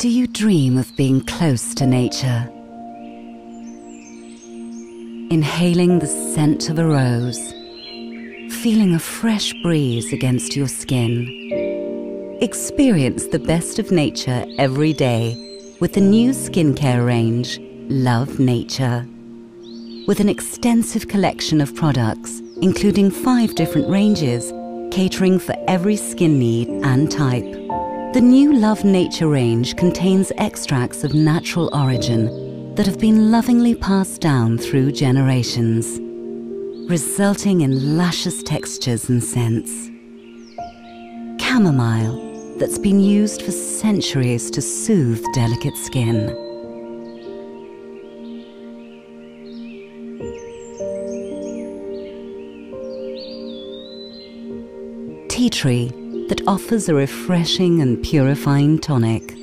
Do you dream of being close to nature? Inhaling the scent of a rose, feeling a fresh breeze against your skin. Experience the best of nature every day with the new skincare range, Love Nature. With an extensive collection of products, including 5 different ranges, catering for every skin need and type. The new Love Nature range contains extracts of natural origin that have been lovingly passed down through generations, resulting in luscious textures and scents. Chamomile that's been used for centuries to soothe delicate skin. Tea tree that offers a refreshing and purifying tonic.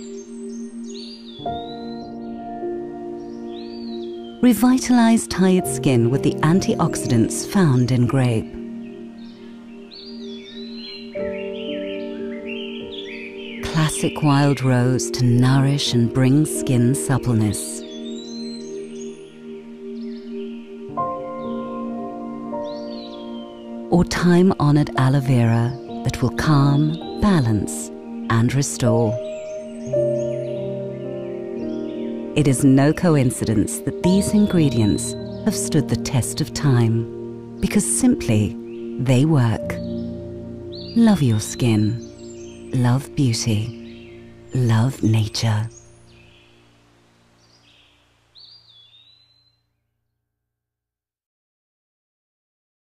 Revitalize tired skin with the antioxidants found in grape. Classic wild rose to nourish and bring skin suppleness. Or time-honored aloe vera that will calm, balance, and restore. It is no coincidence that these ingredients have stood the test of time, because simply, they work. Love your skin. Love beauty. Love nature.